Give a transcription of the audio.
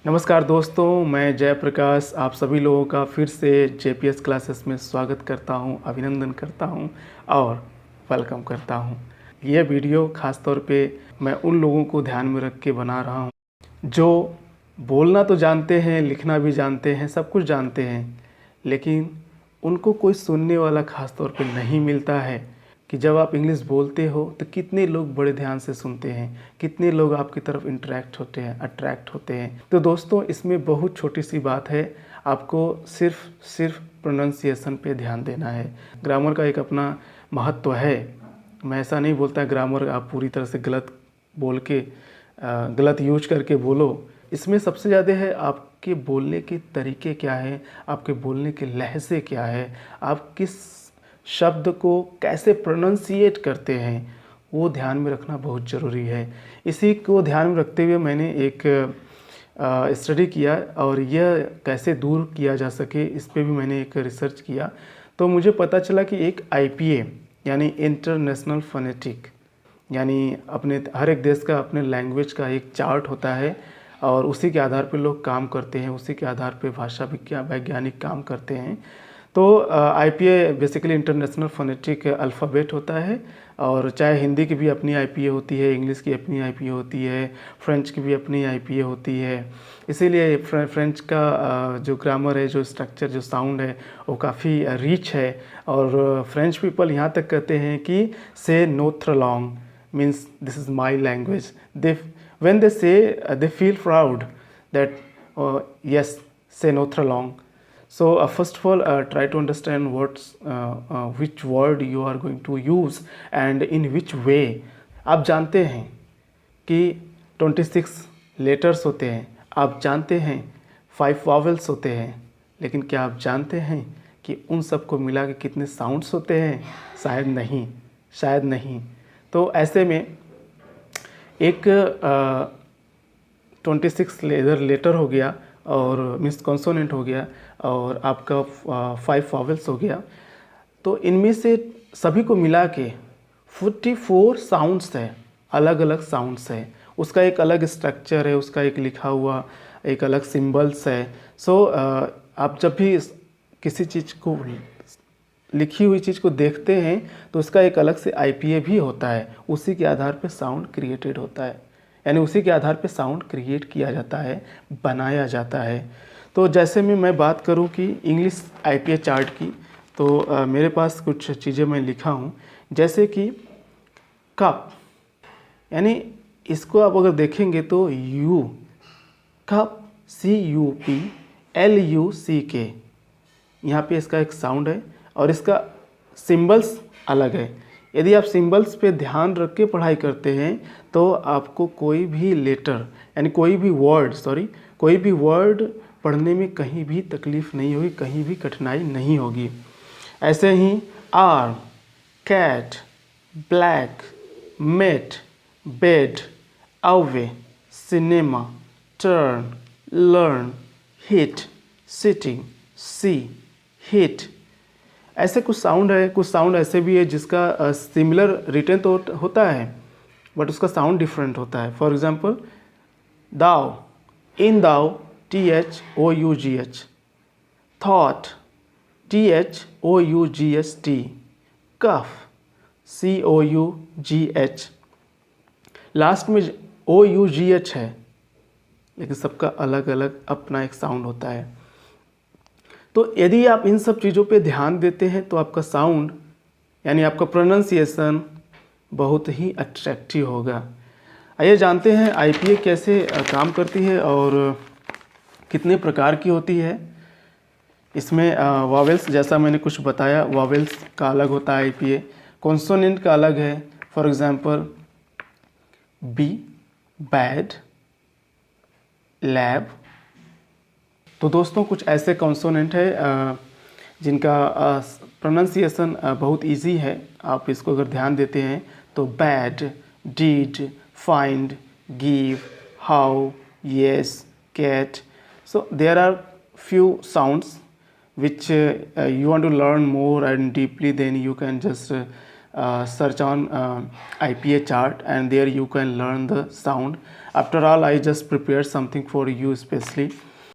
नमस्कार दोस्तों, मैं जयप्रकाश आप सभी लोगों का फिर से जेपीएस क्लासेस में स्वागत करता हूं, अभिनंदन करता हूं और वेलकम करता हूं। यह वीडियो ख़ास तौर पे मैं उन लोगों को ध्यान में रख के बना रहा हूं जो बोलना तो जानते हैं, लिखना भी जानते हैं, सब कुछ जानते हैं, लेकिन उनको कोई सुनने वाला ख़ास तौर पे नहीं मिलता है कि जब आप इंग्लिश बोलते हो तो कितने लोग बड़े ध्यान से सुनते हैं, कितने लोग आपकी तरफ इंटरेक्ट होते हैं, अट्रैक्ट होते हैं। तो दोस्तों, इसमें बहुत छोटी सी बात है, आपको सिर्फ प्रोनाउंसिएशन पे ध्यान देना है। ग्रामर का एक अपना महत्व है। मैं ऐसा नहीं बोलता ग्रामर आप पूरी तरह से गलत बोल के गलत यूज करके बोलो। इसमें सबसे ज़्यादा है आपके बोलने के तरीके क्या हैं, आपके बोलने के लहजे क्या है, आप किस शब्द को कैसे प्रोनाउंसिएट करते हैं, वो ध्यान में रखना बहुत ज़रूरी है। इसी को ध्यान में रखते हुए मैंने एक स्टडी किया और यह कैसे दूर किया जा सके इस पे भी मैंने एक रिसर्च किया। तो मुझे पता चला कि एक आईपीए यानी इंटरनेशनल फोनेटिक, यानी अपने हर एक देश का अपने लैंग्वेज का एक चार्ट होता है और उसी के आधार पर लोग काम करते हैं, उसी के आधार पर भाषा वैज्ञानिक काम करते हैं। तो IPA basically international phonetic alphabet होता है, और चाहे हिंदी की भी अपनी आईपीए होती है, इंग्लिश की अपनी आईपीए होती है, फ्रेंच की भी अपनी आईपीए होती है। इसीलिए फ्रेंच का जो ग्रामर है, जो स्ट्रक्चर, जो साउंड है, वो काफ़ी रिच है। और फ्रेंच पीपल यहाँ तक कहते हैं कि से नोत्र लॉन्ग means this is my language. They when they say they feel proud that yes, say notre long. So first of all, try to understand which word you are going to use and in which way. आप जानते हैं कि 26 letters होते हैं, आप जानते हैं 5 vowels होते हैं, लेकिन क्या आप जानते हैं कि उन सबको मिला के कितने साउंड्स होते हैं? शायद नहीं, शायद नहीं। तो ऐसे में एक 26 लेटर हो गया और मीन्स कॉन्सोनेंट हो गया और आपका 5 वॉवेल्स हो गया। तो इनमें से सभी को मिला के 44 साउंड्स है, अलग अलग साउंड्स है। उसका एक अलग स्ट्रक्चर है, उसका एक लिखा हुआ एक अलग सिंबल्स है। सो आप जब भी किसी चीज़ को, लिखी हुई चीज़ को देखते हैं तो उसका एक अलग से आईपीए भी होता है, उसी के आधार पे साउंड क्रिएटेड होता है, यानी उसी के आधार पे साउंड क्रिएट किया जाता है, बनाया जाता है। तो जैसे मैं बात करूं कि इंग्लिश आईपीए चार्ट की, तो मेरे पास कुछ चीज़ें मैं लिखा हूं, जैसे कि कप, यानी इसको आप अगर देखेंगे तो यू, कप, CUPLUCK, यहाँ पे इसका एक साउंड है और इसका सिंबल्स अलग है। यदि आप सिंबल्स पे ध्यान रख के पढ़ाई करते हैं तो आपको कोई भी लेटर यानी कोई भी वर्ड पढ़ने में कहीं भी तकलीफ़ नहीं होगी, कहीं भी कठिनाई नहीं होगी। ऐसे ही arm, cat, black, met, bed, away, cinema, turn, learn, hit, sitting, see, hit, ऐसे कुछ साउंड है। कुछ साउंड ऐसे भी है जिसका सिमिलर रिटर्न तो होता है बट उसका साउंड डिफरेंट होता है। फॉर एग्जांपल दाओ, इन दाओ, THOUGH, थॉट, THOUGHT, कफ, COUGH, लास्ट में OUGH है, लेकिन सबका अलग अलग अपना एक साउंड होता है। तो यदि आप इन सब चीज़ों पे ध्यान देते हैं तो आपका साउंड यानी आपका प्रोनाउंसिएशन बहुत ही अट्रैक्टिव होगा। आइए जानते हैं आईपीए कैसे काम करती है और कितने प्रकार की होती है। इसमें वॉवेल्स, जैसा मैंने कुछ बताया, वॉवेल्स का अलग होता है आईपीए, कॉन्सोनेंट का अलग है। For example bee, bad, lab. तो दोस्तों, कुछ ऐसे कॉन्सोनेंट है जिनका प्रोनाउंसिएशन बहुत इजी है। आप इसको अगर ध्यान देते हैं तो bad, deed, find, give, how, yes, cat. So there are few sounds which you want to learn more and deeply, then you can just search on IPA chart, and there you can learn the sound. After all, I just prepared something for you especially.